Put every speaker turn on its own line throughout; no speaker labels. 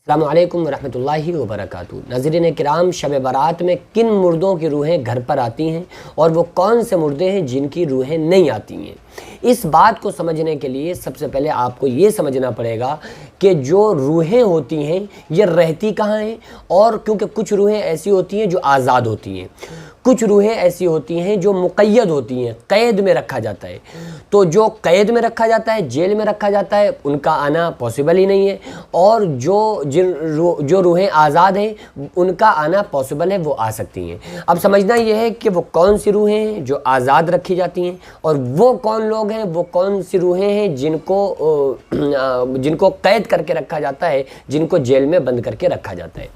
السلام علیکم ورحمۃ اللہ وبرکاتہ۔ ناظرین کرام، شب برات میں کن مردوں کی روحیں گھر پر آتی ہیں اور وہ کون سے مردے ہیں جن کی روحیں نہیں آتی ہیں؟ اس بات کو سمجھنے کے لیے سب سے پہلے آپ کو یہ سمجھنا پڑے گا کہ جو روحیں ہوتی ہیں یہ رہتی کہاں ہیں، اور کیونکہ کچھ روحیں ایسی ہوتی ہیں جو آزاد ہوتی ہیں، کچھ روحیں ایسی ہوتی ہیں جو مقید ہوتی ہیں، قید میں رکھا جاتا ہے۔ تو جو قید میں رکھا جاتا ہے، جیل میں رکھا جاتا ہے، ان کا آنا پاسبل ہی نہیں ہے، اور جو روحیں آزاد ہیں ان کا آنا پاسبل ہے، وہ آ سکتی ہیں۔ اب سمجھنا یہ ہے کہ وہ کون سی روحیں ہیں جو آزاد رکھی جاتی ہیں، اور وہ کون لوگ ہیں، وہ کون سی روحیں ہیں جن کو قید کر کے رکھا جاتا ہے، جن کو جیل میں بند کر کے رکھا جاتا ہے۔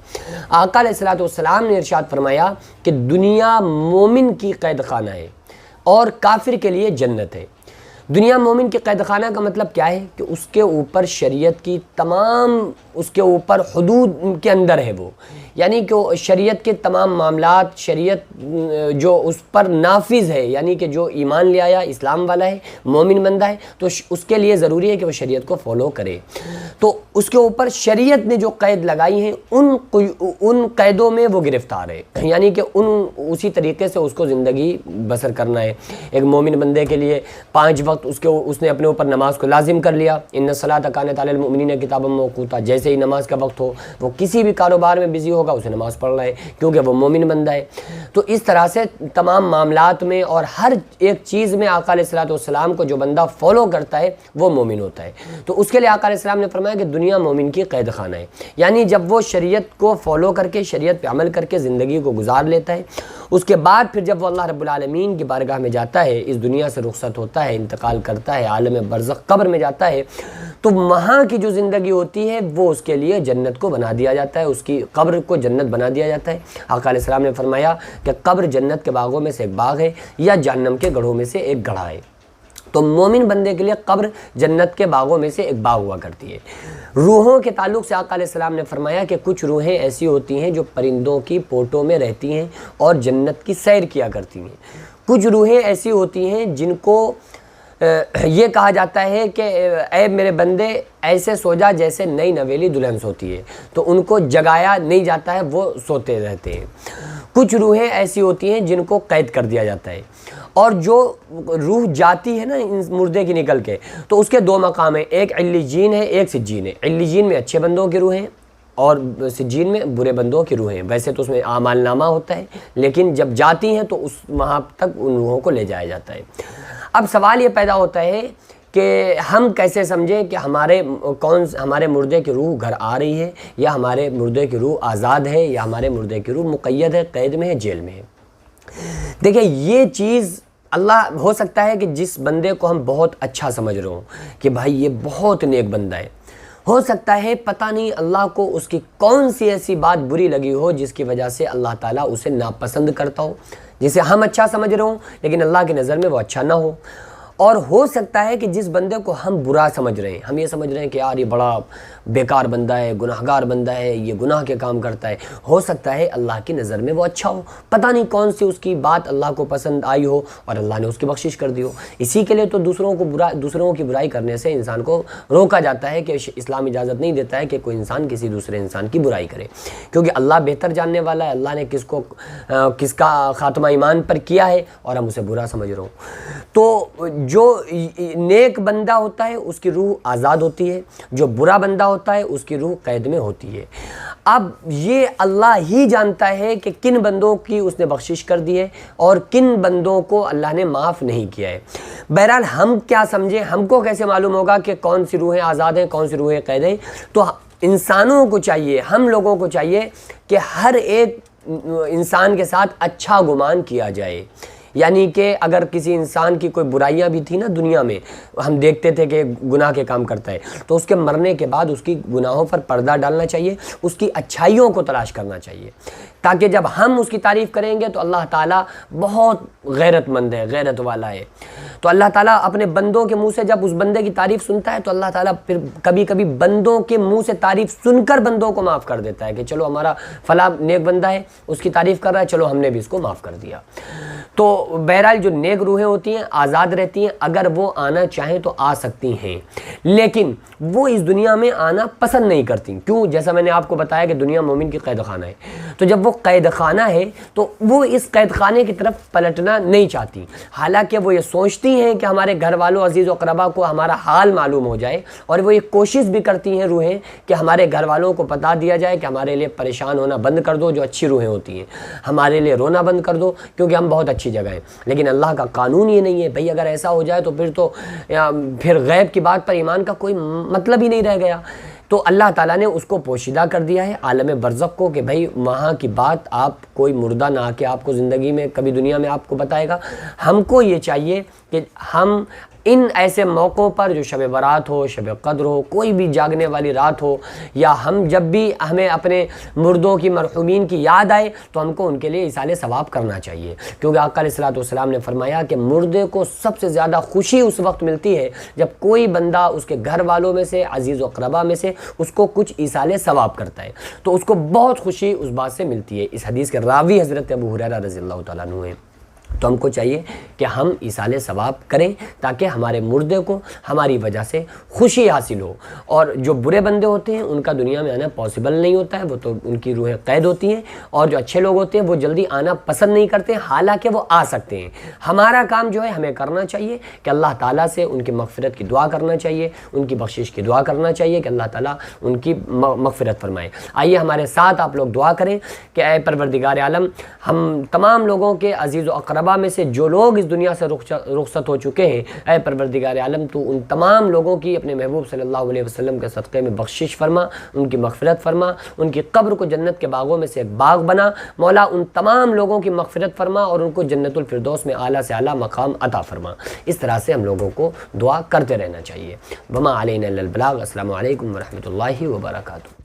آقا علیہ الصلوۃ والسلام نے ارشاد فرمایا کہ دنیا مومن کی قید خانہ ہے اور کافر کے لیے جنت ہے۔ دنیا مومن کے قید خانہ کا مطلب کیا ہے کہ اس کے اوپر شریعت کی تمام، اس کے اوپر حدود کے اندر ہے وہ، یعنی کہ شریعت کے تمام معاملات، شریعت جو اس پر نافذ ہے، یعنی کہ جو ایمان لے آیا، اسلام والا ہے، مومن بندہ ہے، تو اس کے لیے ضروری ہے کہ وہ شریعت کو فالو کرے۔ تو اس کے اوپر شریعت نے جو قید لگائی ہیں ان قیدوں میں وہ گرفتار ہے، یعنی کہ اسی طریقے سے اس کو زندگی بسر کرنا ہے۔ ایک مومن بندے کے لیے 5 وقت اس نے اپنے اوپر نماز کو لازم کر لیا، ان الصلاۃ کانت علی المؤمنین کتابا موقوتا، جیسے ہی نماز کا وقت ہو، وہ کسی بھی کاروبار میں بزی ہوگا اسے نماز پڑھنا ہے، کیونکہ وہ مومن بندہ ہے۔ تو اس طرح سے تمام معاملات میں اور ہر ایک چیز میں آقا علیہ الصلوۃ والسلام کو جو بندہ فالو کرتا ہے وہ مومن ہوتا ہے۔ تو اس کے لیے آقا علیہ السلام نے فرمایا کہ دنیا مومن کی قید خانہ ہے، یعنی جب وہ شریعت کو فالو کر کے، شریعت پہ عمل کر کے زندگی کو گزار لیتا ہے، اس کے بعد پھر جب وہ اللہ رب العالمین کی بارگاہ میں جاتا ہے، اس دنیا سے رخصت ہوتا ہے، انتقال کرتا ہے، عالم برزخ قبر میں جاتا ہے، تو وہاں کی جو زندگی ہوتی ہے وہ اس کے لیے جنت کو بنا دیا جاتا ہے، اس کی قبر کو جنت بنا دیا جاتا ہے۔ آقا علیہ السلام نے فرمایا کہ قبر جنت کے باغوں میں سے ایک باغ ہے یا جہنم کے گڑھوں میں سے ایک گڑھا ہے۔ تو مومن بندے کے لیے قبر جنت کے باغوں میں سے ایک باغ ہوا کرتی ہے۔ روحوں کے تعلق سے آقا علیہ السلام نے فرمایا کہ کچھ روحیں ایسی ہوتی ہیں جو پرندوں کی پوٹوں میں رہتی ہیں اور جنت کی سیر کیا کرتی ہیں۔ کچھ روحیں ایسی ہوتی ہیں جن کو یہ کہا جاتا ہے کہ اے میرے بندے ایسے سو جا جیسے نئی نویلی دلہن سوتی ہے، تو ان کو جگایا نہیں جاتا ہے، وہ سوتے رہتے ہیں۔ کچھ روحیں ایسی ہوتی ہیں جن کو قید کر دیا جاتا ہے، اور جو روح جاتی ہے نا مردے کی نکل کے، تو اس کے 2 مقام ہیں، ایک علیجین ہے، ایک سجین ہے۔ علیجین میں اچھے بندوں کی روحیں اور سجین میں برے بندوں کی روحیں، ویسے تو اس میں اعمال نامہ ہوتا ہے، لیکن جب جاتی ہیں تو وہاں تک ان روحوں کو لے جایا جاتا ہے۔ اب سوال یہ پیدا ہوتا ہے کہ ہم کیسے سمجھیں کہ ہمارے مردے کی روح گھر آ رہی ہے، یا ہمارے مردے کی روح آزاد ہے، یا ہمارے مردے کی روح مقید ہے، قید میں ہے، جیل میں ہے؟ دیکھیں، یہ چیز اللہ، ہو سکتا ہے کہ جس بندے کو ہم بہت اچھا سمجھ رہے ہوں کہ بھائی یہ بہت نیک بندہ ہے، ہو سکتا ہے پتہ نہیں اللہ کو اس کی کون سی ایسی بات بری لگی ہو جس کی وجہ سے اللہ تعالیٰ اسے ناپسند کرتا ہو، جسے ہم اچھا سمجھ رہے ہوں لیکن اللہ کی نظر میں وہ اچھا نہ ہو۔ اور ہو سکتا ہے کہ جس بندے کو ہم برا سمجھ رہے ہیں، ہم یہ سمجھ رہے ہیں کہ یار یہ بڑا بیکار بندہ ہے، گناہگار بندہ ہے، یہ گناہ کے کام کرتا ہے، ہو سکتا ہے اللہ کی نظر میں وہ اچھا ہو، پتہ نہیں کون سی اس کی بات اللہ کو پسند آئی ہو اور اللہ نے اس کی بخشش کر دی ہو۔ اسی کے لیے تو دوسروں کی برائی کرنے سے انسان کو روکا جاتا ہے، کہ اسلام اجازت نہیں دیتا ہے کہ کوئی انسان کسی دوسرے انسان کی برائی کرے، کیونکہ اللہ بہتر جاننے والا ہے، اللہ نے کس کا خاتمہ ایمان پر کیا ہے اور ہم اسے برا سمجھ رہے ہوں۔ تو جو نیک بندہ ہوتا ہے اس کی روح آزاد ہوتی ہے، جو برا بندہ ہوتا ہے اس کی روح قید میں ہوتی ہے۔ اب یہ اللہ ہی جانتا ہے کہ کن بندوں کی اس نے بخشش کر دی ہے اور کن بندوں کو اللہ نے معاف نہیں کیا ہے۔ بہرحال ہم کیا سمجھیں، ہم کو کیسے معلوم ہوگا کہ کون سی روحیں آزاد ہیں، کون سی روحیں قید ہیں؟ تو انسانوں کو چاہیے، ہم لوگوں کو چاہیے کہ ہر ایک انسان کے ساتھ اچھا گمان کیا جائے، یعنی کہ اگر کسی انسان کی کوئی برائیاں بھی تھی نا دنیا میں، ہم دیکھتے تھے کہ گناہ کے کام کرتا ہے، تو اس کے مرنے کے بعد اس کی گناہوں پر پردہ ڈالنا چاہیے، اس کی اچھائیوں کو تلاش کرنا چاہیے تاکہ جب ہم اس کی تعریف کریں گے تو اللہ تعالیٰ بہت غیرت مند ہے، غیرت والا ہے۔ تو اللہ تعالیٰ اپنے بندوں کے منہ سے جب اس بندے کی تعریف سنتا ہے تو اللہ تعالیٰ پھر کبھی کبھی بندوں کے منہ سے تعریف سن کر بندوں کو معاف کر دیتا ہے کہ چلو ہمارا فلاں نیک بندہ ہے، اس کی تعریف کر رہا ہے، چلو ہم نے بھی اس کو معاف کر دیا۔ تو بہرحال جو نیک روحیں ہوتی ہیں آزاد رہتی ہیں، اگر وہ آنا چاہیں تو آ سکتی ہیں، لیکن وہ اس دنیا میں آنا پسند نہیں کرتی۔ کیوں؟ جیسا میں نے آپ کو بتایا کہ دنیا مومن کی قید خانہ ہے، تو جب وہ قید خانہ ہے تو وہ اس قید خانے کی طرف پلٹنا نہیں چاہتی، حالانکہ وہ یہ سوچتی ہیں کہ ہمارے گھر والوں عزیز و اقربا کو ہمارا حال معلوم ہو جائے، اور وہ یہ کوشش بھی کرتی ہیں روحیں کہ ہمارے گھر والوں کو بتا دیا جائے کہ ہمارے لیے پریشان ہونا بند کر دو، جو اچھی روحیں ہوتی ہیں ہمارے لیے رونا بند کر دو کیونکہ ہم بہت اچھی جگہ ہیں۔ لیکن اللہ کا قانون یہ نہیں ہے بھئی، اگر ایسا ہو جائے تو پھر غیب کی بات پر ایمان کا کوئی مطلب ہی نہیں رہ گیا۔ تو اللہ تعالیٰ نے اس کو پوشیدہ کر دیا ہے عالم برزخ کو کہ بھئی وہاں کی بات آپ کوئی مردہ نہ آ کے آپ کو زندگی میں کبھی دنیا میں آپ کو بتائے گا۔ ہم کو یہ چاہیے کہ ہم ان ایسے موقعوں پر جو شب برات ہو، شب قدر ہو، کوئی بھی جاگنے والی رات ہو، یا ہم جب بھی ہمیں اپنے مردوں کی مرحومین کی یاد آئے تو ہم کو ان کے لیے ایصال ثواب کرنا چاہیے، کیونکہ آقا علیہ الصلوۃ والسلام نے فرمایا کہ مردے کو سب سے زیادہ خوشی اس وقت ملتی ہے جب کوئی بندہ اس کے گھر والوں میں سے، عزیز و اقربا میں سے اس کو کچھ ایصال ثواب کرتا ہے، تو اس کو بہت خوشی اس بات سے ملتی ہے۔ اس حدیث کے راوی حضرت ابو ہریرہ رضی اللہ تعالیٰ عنہ ہیں۔ تو ہم کو چاہیے کہ ہم ایصال ثواب کریں تاکہ ہمارے مردے کو ہماری وجہ سے خوشی حاصل ہو، اور جو برے بندے ہوتے ہیں ان کا دنیا میں آنا پاسبل نہیں ہوتا ہے، وہ تو ان کی روحیں قید ہوتی ہیں، اور جو اچھے لوگ ہوتے ہیں وہ جلدی آنا پسند نہیں کرتے، حالانکہ وہ آ سکتے ہیں۔ ہمارا کام جو ہے ہمیں کرنا چاہیے کہ اللہ تعالیٰ سے ان کی مغفرت کی دعا کرنا چاہیے، ان کی بخشش کی دعا کرنا چاہیے کہ اللہ تعالیٰ ان کی مغفرت فرمائے۔ آئیے ہمارے ساتھ آپ لوگ دعا کریں کہ اے پروردگار عالم، ہم تمام لوگوں کے عزیز و اقربا میں سے جو لوگ اس دنیا سے رخصت ہو چکے ہیں، اے پروردگار عالم تو ان تمام لوگوں کی اپنے محبوب صلی اللہ علیہ وسلم کے صدقے میں بخشش فرما، ان کی مغفرت فرما، ان کی قبر کو جنت کے باغوں میں سے ایک باغ بنا۔ مولا ان تمام لوگوں کی مغفرت فرما اور ان کو جنت الفردوس میں اعلیٰ سے اعلیٰ مقام عطا فرما۔ اس طرح سے ہم لوگوں کو دعا کرتے رہنا چاہیے۔ وما علینا الا البلاغ۔ السلام علیکم ورحمۃ اللہ وبرکاتہ۔